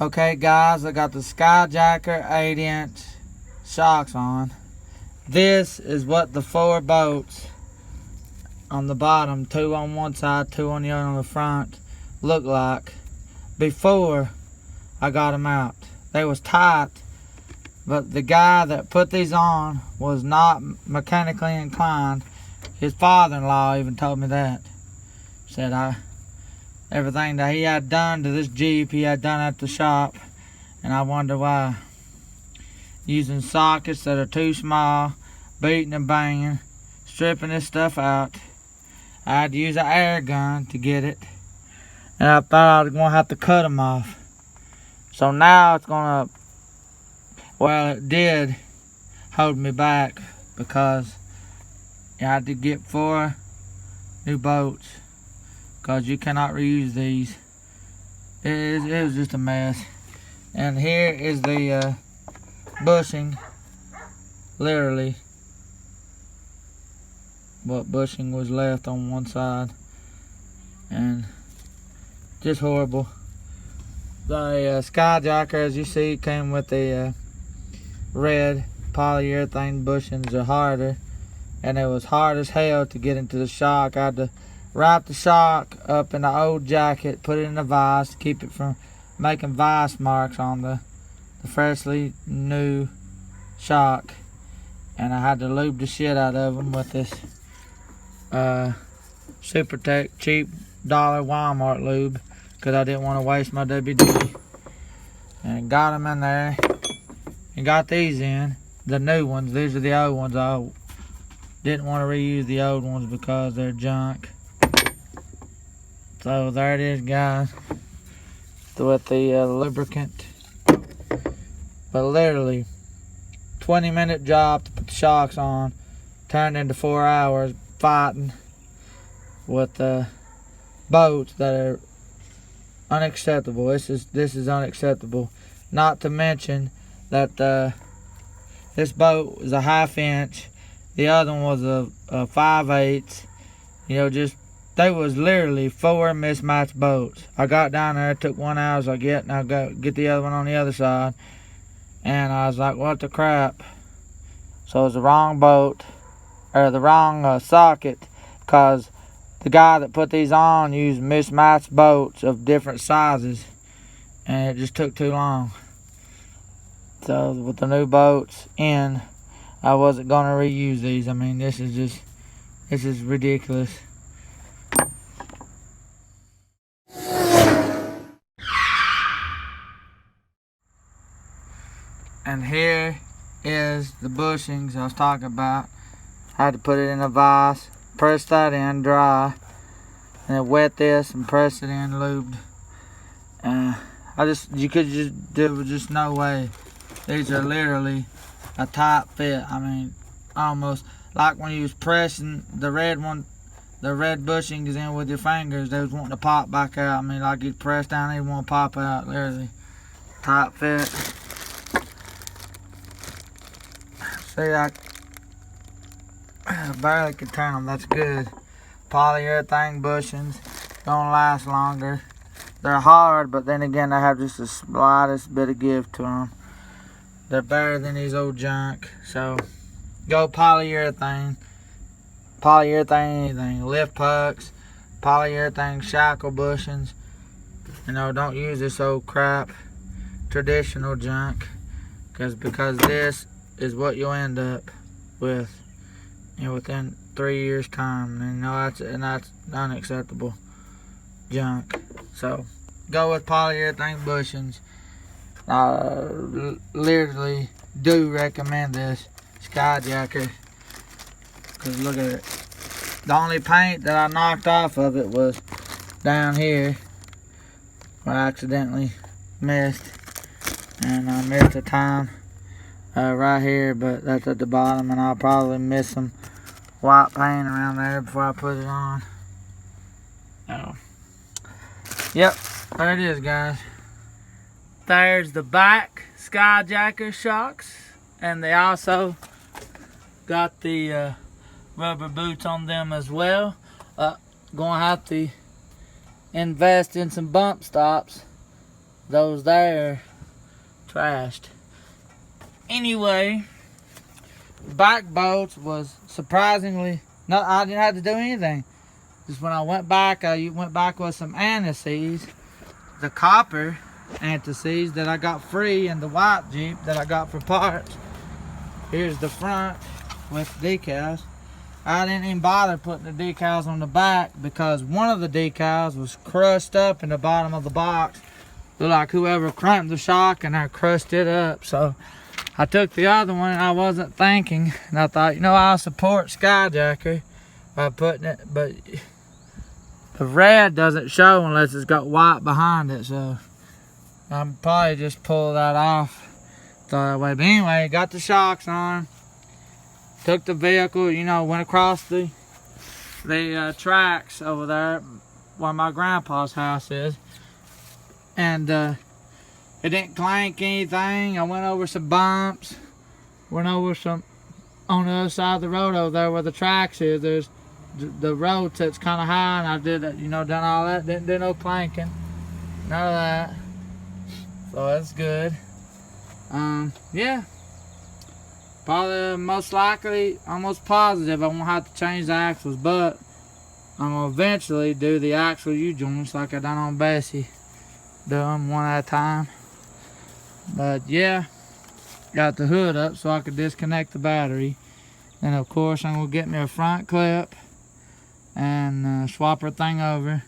Okay guys, I got the SkyJacker 8-inch shocks on. This is what the 4 bolts on the bottom, 2 on one side, 2 on the other on the front, look like before I got them out. They was tight, but the guy that put these on was not mechanically inclined. His father-in-law even told me that. Said everything that he had done to this Jeep, he had done at the shop, and I wonder why. Using sockets that are too small, beating and banging, stripping this stuff out. I had to use an air gun to get it, and I thought I was going to have to cut them off. So now it's going to, well, it did hold me back because I had to get 4 new bolts, because you cannot reuse these. It was just a mess. And here is the bushing, literally what bushing was left on one side, and just horrible. The SkyJacker, as you see, came with the red polyurethane bushings. Are harder, and it was hard as hell to get into the shock. I had to wrap the shock up in the old jacket, put it in a vise to keep it from making vise marks on the freshly new shock. And I had to lube the shit out of them with this Super Tech cheap dollar Walmart lube, because I didn't want to waste my WD. And got them in there and got these in, the new ones. These are the old ones. I didn't want to reuse the old ones because they're junk. So there it is, guys, with the lubricant. But literally 20-minute job to put the shocks on turned into 4 hours fighting with boats that are unacceptable. This is unacceptable. Not to mention that this boat was a 1/2 inch, the other one was a 5/8. You know, just they was literally 4 mismatched boats. I got down there, it took 1 hour, so I get the other one on the other side, and I was like, what the crap? So it was the wrong boat, or the wrong socket, because the guy that put these on used mismatched boats of different sizes, and it just took too long. So with the new boats in, I wasn't going to reuse these. I mean, this is ridiculous. And here is the bushings I was talking about. I had to put it in a vise, press that in dry, and then wet this and press it in lubed. There was just no way. These are literally a tight fit. I mean, almost like when you was pressing the red bushings in with your fingers, they was wanting to pop back out. I mean, like you press down, they want to pop out. Literally tight fit. See, I barely could turn them. That's good. Polyurethane bushings, gonna last longer. They're hard, but then again, they have just the slightest bit of give to them. They're better than these old junk. So go polyurethane. Polyurethane anything. Lift pucks, polyurethane shackle bushings. You know, don't use this old crap traditional junk, because this is what you'll end up with, you know, within 3 years time. And you know, that's unacceptable junk. So go with polyurethane bushings. I literally do recommend this SkyJacker, because look at it. The only paint that I knocked off of it was down here where I accidentally missed, and I missed a time right here, but that's at the bottom, and I'll probably miss some white paint around there before I put it on. Oh. Yep, there it is, guys. There's the back SkyJacker shocks, and they also got the rubber boots on them as well. Gonna have to invest in some bump stops. Those there are trashed. Anyway, back bolts was surprisingly I didn't have to do anything. Just when I went back, I went back with some antices, the copper antices that I got free, and the white Jeep that I got for parts. Here's the front with decals. I didn't even bother putting the decals on the back because one of the decals was crushed up in the bottom of the box. Looked like whoever cramped the shock and I crushed it up. So I took the other one and I wasn't thinking. And I thought, you know, I'll support SkyJacker by putting it, but the red doesn't show unless it's got white behind it. So I'll probably just pull that off that way. But anyway, got the shocks on. Took the vehicle, you know, went across the tracks over there where my grandpa's house is. And it didn't clank anything. I went over some bumps. Went over some on the other side of the road over there where the tracks is. There's the road sits kind of high, and I did it, you know, done all that. Didn't do no clanking. None of that. So that's good. Yeah. Probably most likely, almost positive, I won't have to change the axles, but I'm going to eventually do the axle U-joints like I done on Bessie. Do them one at a time. But yeah, got the hood up so I could disconnect the battery. Then of course I'm going to get me a front clip and swap everything over. And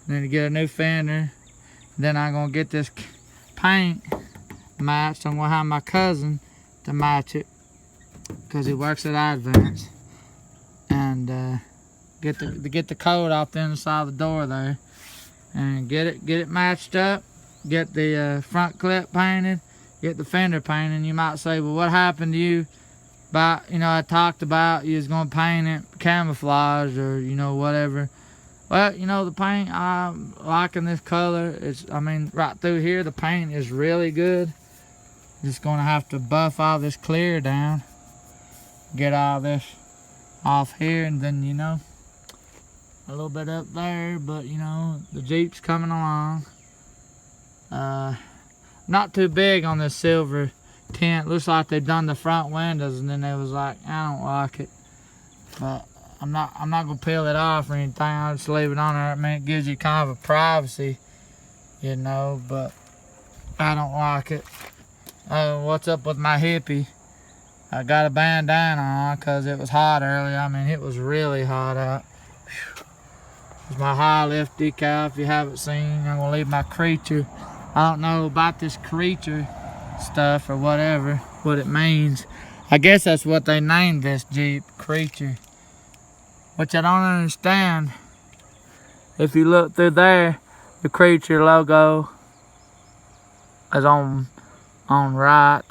then get a new fender. Then I'm going to get this paint matched. I'm going to have my cousin to match it, because he works at Advance, and get the code off the inside of the door there, and get it matched up, get the front clip painted, get the fender painted. And you might say, well, what happened to you? But you know, I talked about you was gonna paint it camouflage or you know whatever. Well, you know, the paint, I'm liking this color. I mean, right through here the paint is really good. Just gonna have to buff all this clear down, get all this off here, and then, you know, a little bit up there. But you know, the Jeep's coming along. Not too big on this silver tint. Looks like they've done the front windows and then they was like, I don't like it. But I'm not gonna peel it off or anything. I'll just leave it on there. I mean, it gives you kind of a privacy, you know, but I don't like it. What's up with my hippie? I got a bandana on because it was hot earlier. I mean, it was really hot out. It's my high lift decal. If you haven't seen, I'm gonna leave my creature. I don't know about this creature stuff or whatever, what it means. I guess that's what they named this Jeep, creature, which I don't understand. If you look through there, the creature logo is on right.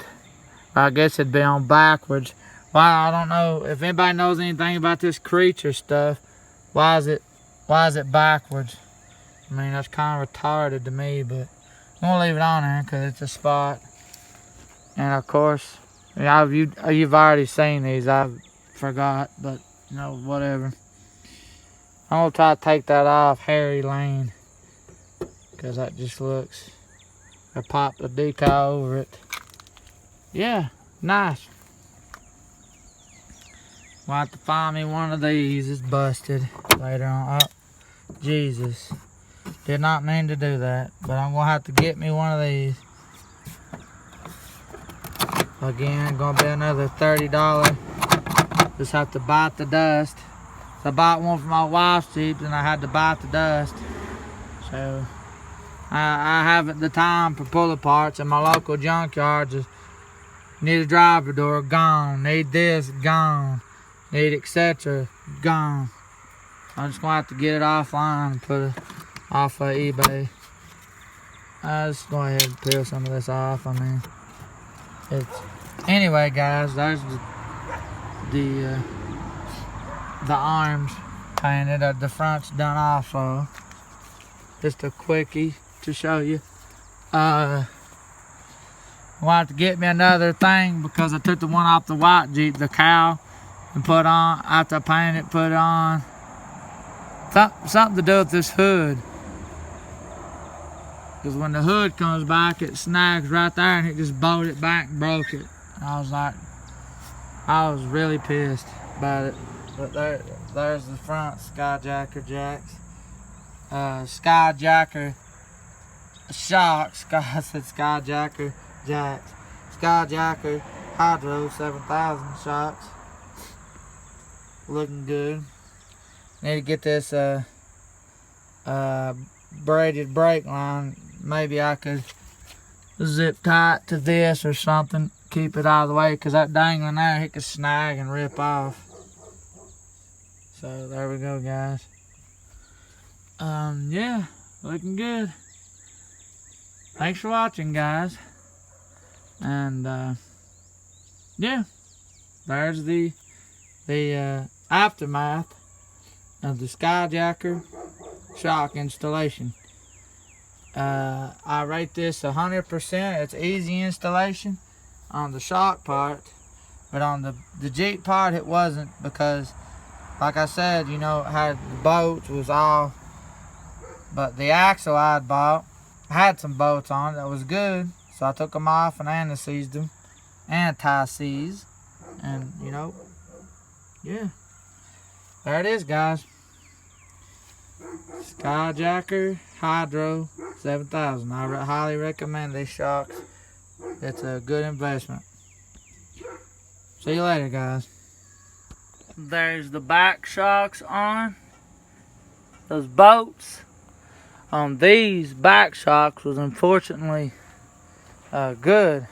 I guess it'd be on backwards. Well, I don't know if anybody knows anything about this creature stuff. Why is it backwards? I mean, that's kind of retarded to me, but I'm gonna leave it on there because it's a spot. And of course, you've already seen these. I forgot, but you know, whatever. I'm gonna try to take that off Harry Lane because that just looks. I popped the decal over it. Yeah, nice. We'll have to find me one of these. It's busted later on. Oh, Jesus. Did not mean to do that, but I'm gonna have to get me one of these. Again, gonna be another $30. Just have to bite the dust. So I bought one for my wife's Jeep and I had to bite the dust. So I haven't the time for pull parts, and my local junkyard just need a driver door, gone. Need this, gone. Need etc., gone. I'm just gonna have to get it offline and put it off of eBay. I'll just go ahead and peel some of this off. I mean, anyway, guys, there's the arms painted. The front's done also. Just a quickie to show you. I wanted to get me another thing because I took the one off the white Jeep, the cow, and put on, after I painted it, put it on. Something to do with this hood. Because when the hood comes back, it snags right there and it just bowed it back and broke it. And I was really pissed about it. But there's the front SkyJacker jacks. SkyJacker shocks. I said SkyJacker jacks. SkyJacker Hydro 7000 shocks. Looking good. Need to get this braided brake line. Maybe I could zip tight to this or something. Keep it out of the way, because that dangling there, it could snag and rip off. So there we go, guys. Yeah, looking good. Thanks for watching, guys. And yeah, there's the aftermath of the SkyJacker shock installation. I rate this 100%. It's easy installation on the shock part, but on the Jeep part it wasn't, because like I said, you know, it had the bolts was all, but the axle I had bought had some bolts on it that was good, so I took them off and anti-seized them, anti-seize, and you know, yeah, there it is, guys. SkyJacker Hydro 7000. I highly recommend these shocks. It's a good investment. See you later, guys. There's the back shocks on. Those bolts on these back shocks was unfortunately good.